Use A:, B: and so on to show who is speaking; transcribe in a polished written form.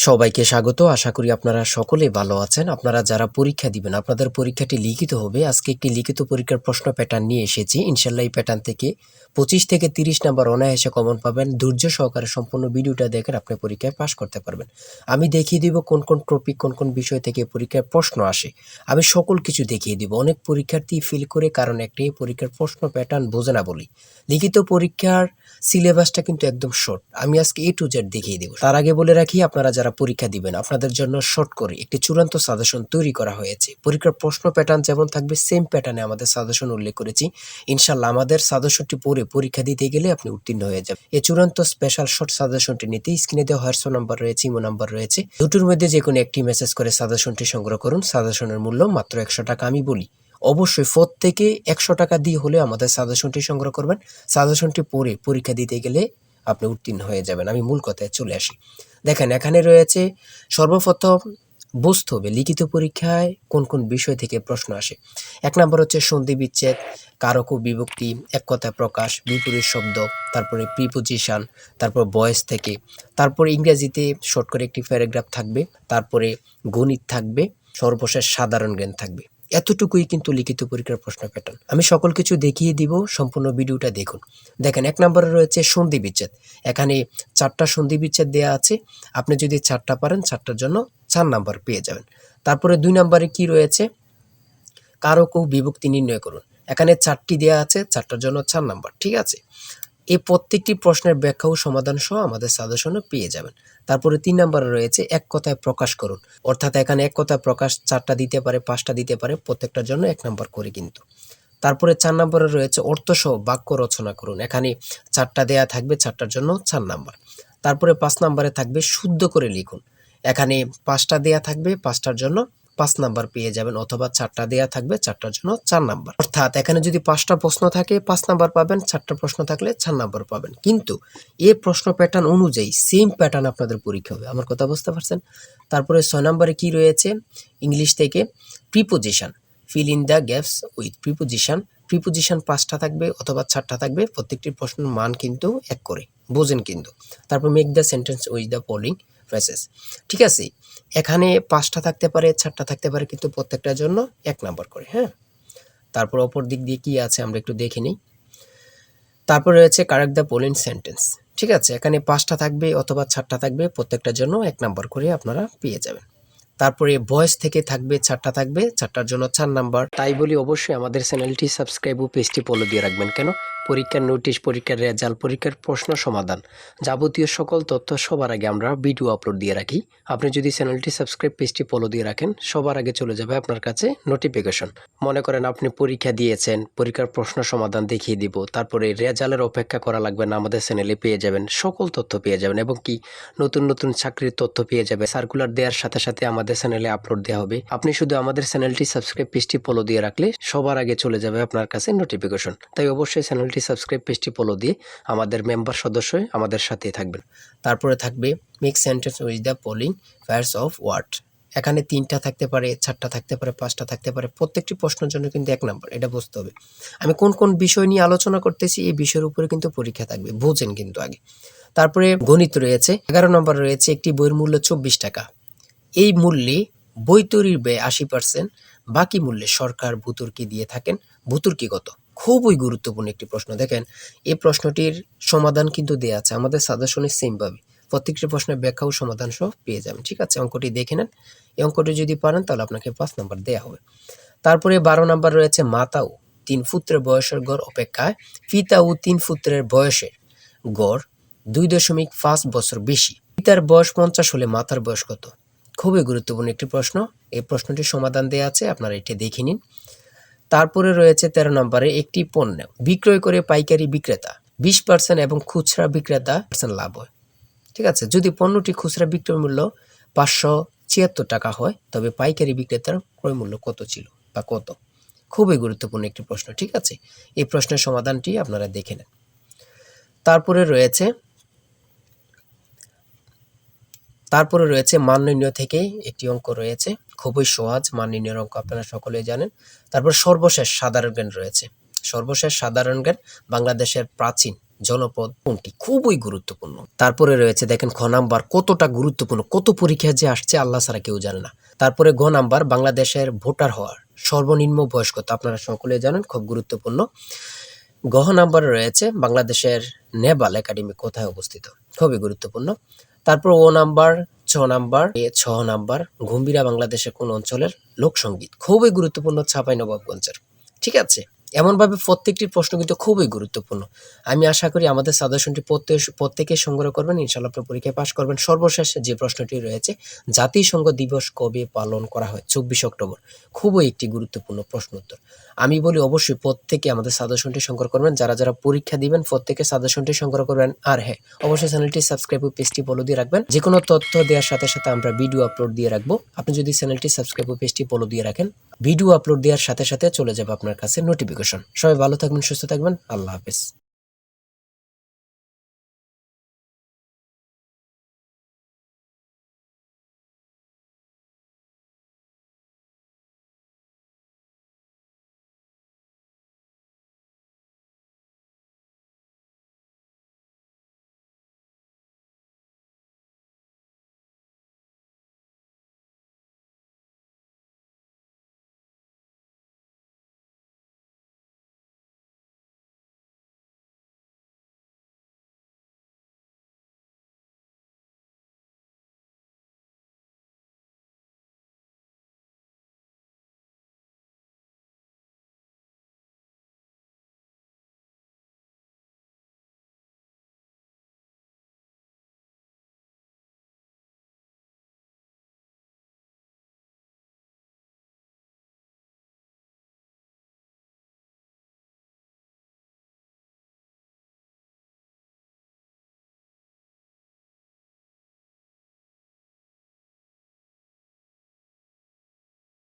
A: সবাইকে স্বাগত। আশা করি আপনারা সকলে ভালো আছেন। আপনারা যারা পরীক্ষা দিবেন, আপনাদের পরীক্ষাটি লিখিত হবে। আজকে একটি লিখিত পরীক্ষার প্রশ্ন প্যাটার্ন নিয়ে এসেছি। ইনশাআল্লাহ এই প্যাটার্ন থেকে 25 থেকে 30 নাম্বার অনায়াসে কমন পাবেন। ধৈর্য সহকারে সম্পূর্ণ ভিডিওটা দেখেন, আপনি পরীক্ষায় পাস করতে পারবেন। আমি দেখিয়ে দিব কোন কোন টপিক, কোন কোন বিষয় থেকে পরীক্ষায় প্রশ্ন আসে। আমি সকল কিছু দেখিয়ে দিব। অনেক পরীক্ষার্থী ফেল করে কারণ একটাই, পরীক্ষার প্রশ্ন প্যাটার্ন বোঝে না বলি। লিখিত পরীক্ষার সিলেবাসটা কিন্তু একদম শর্ট। আমি আজকে A to Z দেখিয়ে দেব। তার আগে বলে রাখি, আপনারা যারা পরীক্ষা দিবেন, আপনাদের জন্য শর্ট করে একটি চূড়ান্ত সাজেশন তৈরি করা হয়েছে। পরীক্ষার প্রশ্ন প্যাটার্ন যেমন থাকবে সেম প্যাটার্নে আমাদের সাজেশন উল্লেখ করেছি। ইনশাআল্লাহ আমাদের সাজেশনটি পড়ে পরীক্ষা দিতে গেলে আপনি উত্তীর্ণ হয়ে যাবেন। এই চূড়ান্ত স্পেশাল শর্ট সাজেশনটি নিতে স্ক্রিনে দেওয়া হোয়াটসঅ্যাপ নাম্বার রয়েছে, ইমো নাম্বার রয়েছে। দুটোর মধ্যে যে কোনো একটি মেসেজ করে সাজেশনটি সংগ্রহ করুন। সাজেশনের মূল্য মাত্র 100 টাকা। আমি বলি অবশ্যই প্রত্যেকে 100 টাকা দিয়ে হলে আমাদের সাজেশনটি সংগ্রহ করবেন। সাজেশনটি পড়ে পরীক্ষা দিতে গেলে আপনি উত্তীর্ণ হয়ে যাবেন। আমি মূল কথায় চলে আসি। দেখেন, এখানে রয়েছে সর্বপ্রথম বুঝতে হবে লিখিত পরীক্ষায় কোন কোন বিষয় থেকে প্রশ্ন আসে। 1 নম্বর হচ্ছে সন্ধি বিচ্ছেদ, কারক ও বিভক্তি, এক কথায় প্রকাশ, বিপরীত শব্দ, তারপরে প্রিপোজিশন, তারপর ভয়েস থেকে, তারপরে ইংরেজিতে শর্ট করে একটি প্যারাগ্রাফ থাকবে, তারপরে গণিত থাকবে, সর্বশেষ সাধারণ জ্ঞান থাকবে। এতটুকুই কিন্তু লিখিত পরীক্ষার প্রশ্ন প্যাটার্ন। আমি সকল কিছু দেখিয়ে দিব, সম্পূর্ণ ভিডিওটা দেখুন। দেখেন, 1 নম্বরে রয়েছে সন্ধি বিচ্ছেদ। এখানে 4টা সন্ধি বিচ্ছেদ দেওয়া আছে। আপনি যদি 4টা পারেন, 4টার জন্য 4 নাম্বার পেয়ে যাবেন। তারপরে 2 নম্বরে কি রয়েছে, কারক ও বিভক্তি নির্ণয় করুন। এখানে 4টি দেওয়া আছে, 4টার জন্য 4 নাম্বার। ঠিক আছে, এই প্রত্যেকটি প্রশ্নের ব্যাখ্যা ও সমাধান সহ আমাদের সাজেশনে পেয়ে যাবেন। তারপরে 3 নম্বরে রয়েছে এক কথায় প্রকাশ করুন। অর্থাৎ এখানে এক কথায় প্রকাশ 4টা দিতে পারে, 5টা দিতে পারে, প্রত্যেকটার জন্য 1 নাম্বার করে কিন্তু। তারপরে 4 নম্বরে রয়েছে অর্থসহ বাক্য রচনা করুন। এখানে 4টা দেয়া থাকবে, 4টার জন্য 4 নাম্বার। তারপরে 5 নম্বরে থাকবে শুদ্ধ করে লিখুন। এখানে 5টা দেয়া থাকবে, 5টার জন্য 5 নাম্বার পেয়ে যাবেন, অথবা 4টা দেয়া থাকবে, 4টার জন্য 4 নাম্বার। অর্থাৎ এখানে যদি 5টা প্রশ্ন থাকে 5 নাম্বার পাবেন, 4টা প্রশ্ন থাকলে 4 নাম্বার পাবেন। কিন্তু এই প্রশ্ন প্যাটার্ন অনুযায়ী সেম প্যাটার্ন আপনাদের পরীক্ষা হবে। আমার কথা বুঝতে পারছেন? তারপরে 6 নম্বরে কি রয়েছে, ইংলিশ থেকে preposition, fill in the gaps with preposition. Preposition 5টা থাকবে অথবা 4টা থাকবে, প্রত্যেকটি প্রশ্নের মান কিন্তু 1 করে, বোঝেন কিন্তু। তারপর make the sentence with the following phrases. ঠিক আছে, এখানে 5টা থাকতে পারে, 4টা থাকতে পারে, কিন্তু প্রত্যেকটার জন্য 1 নাম্বার করে। হ্যাঁ, তারপর অপর দিক দিয়ে কি আছে আমরা একটু দেখে নিই। তারপর রয়েছে কারেক্ট দ্য ফলোইং সেন্টেন্স। ঠিক আছে, এখানে 5টা থাকবে অথবা 4টা থাকবে, প্রত্যেকটার জন্য 1 নাম্বার করে আপনারা পেয়ে যাবেন। তারপরে ভয়েস থেকে থাকবে 4টা থাকবে, 4টার জন্য 4 নাম্বার। তাই বলি অবশ্যই আমাদের চ্যানেলটি সাবস্ক্রাইব ও পেজটি ফলো দিয়ে রাখবেন। কেন? পরীক্ষার নোটিশ, পরীক্ষার রেজাল্ট, পরীক্ষার প্রশ্ন সমাধান, যাবতীয় সকল তথ্য সবার আগে আমরা ভিডিও আপলোড দিয়ে রাখি। আপনি যদি চ্যানেলটি সাবস্ক্রাইব, পেজটি ফলো দিয়ে রাখেন, সবার আগে চলে যাবে আপনার কাছে নোটিফিকেশন। মনে করেন আপনি পরীক্ষা দিয়েছেন, পরীক্ষার প্রশ্ন সমাধান দেখিয়ে দিব, তারপরে রেজাল্টের অপেক্ষা করা লাগবে না, আমাদের চ্যানেলে পেয়ে যাবেন, সকল তথ্য পেয়ে যাবেন, এবং কি নতুন নতুন চাকরির তথ্য পেয়ে যাবে। সার্কুলার দেওয়ার সাথে সাথে আমাদের চ্যানেলে আপলোড দেওয়া হবে। আপনি শুধু আমাদের চ্যানেলটি সাবস্ক্রাইব, পেজটি ফলো দিয়ে রাখলে সবার আগে চলে যাবে আপনার কাছে নোটিফিকেশন। তাই অবশ্যই চ্যানেলটি সাবস্ক্রাইব, পেজটি ফলো দিয়ে আমাদের মেম্বার সদস্য হয়ে আমাদের সাথেই থাকবেন। তারপরে থাকবে make sentence with the following pairs of word. এখানে 3টা থাকতে পারে, 4টা থাকতে পারে, 5টা থাকতে পারে, প্রত্যেকটি প্রশ্নের জন্য কিন্তু 1 নাম্বার। এটা বুঝতে হবে। আমি কোন কোন বিষয় নিয়ে আলোচনা করতেছি, এই বিষয়ের উপরে কিন্তু পরীক্ষা থাকবে, বোঝেন কিন্তু আগে। তারপরে গণিত রয়েছে, 11 নম্বর রয়েছে একটি বইয়ের মূল্য 24 টাকা। এই মূল্যে বই তৈরির ব্যয় 80%, বাকি মূল্যে সরকার ভূতুর্কি দিয়ে থাকেন। ভূতুর্কি কত? খুবই গুরুত্বপূর্ণ একটি প্রশ্ন। দেখেন, এই প্রশ্নটির সমাধান কিন্তু দেওয়া আছে আমাদের সাজেশনে সেম ভাবে। প্রত্যেকটি প্রশ্নের ব্যাখ্যা ও সমাধান সহ পেয়ে যাবেন। ঠিক আছে, অঙ্কটি দেখে নেন। এই অঙ্কটি যদি পারেন তাহলে আপনাকে 5 নাম্বার দেওয়া হবে। তারপরে 12 নাম্বার রয়েছে মাতাও 3 পুত্রের বয়সের গড় অপেক্ষায় পিতা ও 3 পুত্রের বয়সের গড় 2.5 বছর বেশি। পিতার বয়স 50 হলে মাতার বয়স কত? খুবই গুরুত্বপূর্ণ একটি প্রশ্ন। এই প্রশ্নটির সমাধান দেওয়া আছে, আপনারা এটি দেখে নিন। তারপরে রয়েছে 13 নম্বরে একটি পণ্য বিক্রয় করে পাইকারি বিক্রেতা 20% এবং খুচরা বিক্রেতা লাভ হয়। ঠিক আছে, যদি পণ্যটি খুচরা বিক্রয় মূল্য 576 টাকা হয়, তবে পাইকারি বিক্রেতার ক্রয় মূল্য কত ছিল বা কত? খুবই গুরুত্বপূর্ণ একটি প্রশ্ন। ঠিক আছে, এই প্রশ্নের সমাধানটি আপনারা দেখে নেন। তারপরে রয়েছে মান নির্ণয় থেকে একটি অঙ্ক রয়েছে, খুবই সহজ মান নির্ণয়ের অঙ্ক, আপনারা সকলেই জানেন। তারপর সর্বশেষ সাধারণ জ্ঞান রয়েছে। সর্বশেষ সাধারণ জ্ঞান বাংলাদেশের প্রাচীন জনপদ কোনটি? খুবই গুরুত্বপূর্ণ। তারপরে রয়েছে দেখেন খ নাম্বার, কতটা গুরুত্বপূর্ণ, কত পরীক্ষা যে আসছে আল্লাহ ছাড়া কেউ জানে না। তারপরে গ নাম্বার, বাংলাদেশের ভোটার হওয়ার সর্বনিম্ন বয়স কত? আপনারা সকলে জানেন, খুব গুরুত্বপূর্ণ। গ নাম্বারে রয়েছে বাংলাদেশের নেভাল একাডেমি কোথায় অবস্থিত? খুবই গুরুত্বপূর্ণ। তারপর ও নাম্বার, ছ নাম্বার, গম্ভীরা বাংলাদেশের কোন অঞ্চলের লোকসঙ্গীত? খুবই গুরুত্বপূর্ণ, চাঁপাইনবাবগঞ্জের। ঠিক আছে, এমনভাবে প্রত্যেকটি প্রশ্ন কিন্তু খুবই গুরুত্বপূর্ণ। আমি আশা করি আমাদের সাজেশনটি প্রত্যেকে সংগ্রহ করবেন, ইনশাআল্লাহ আপনার পরীক্ষায় পাশ করবেন। সর্বশেষ যে প্রশ্নটি রয়েছে, জাতিসংঘ দিবস কবে পালন করা হয়? 24 অক্টোবর। খুবই একটি গুরুত্বপূর্ণ প্রশ্ন উত্তর। আমি বলি অবশ্যই প্রত্যেকে আমাদের সাজেশনটি সংগ্রহ করবেন। যারা যারা পরীক্ষা দিবেন প্রত্যেকে সাজেশনটি সংগ্রহ করবেন। আর হ্যাঁ, অবশ্যই চ্যানেলটি সাবস্ক্রাইব ও পেজটি ফলো দিয়ে রাখবেন। যে কোনো তথ্য দেওয়ার সাথে সাথে আমরা ভিডিও আপলোড দিয়ে রাখবো। আপনি যদি চ্যানেলটি সাবস্ক্রাইব ও পেজটি ফলো দিয়ে রাখেন, ভিডিও আপলোড দেওয়ার সাথে সাথে চলে যাবে আপনার কাছে নোটিফিকেশন। সবাই ভালো থাকবেন, সুস্থ থাকবেন। আল্লাহ হাফেজ।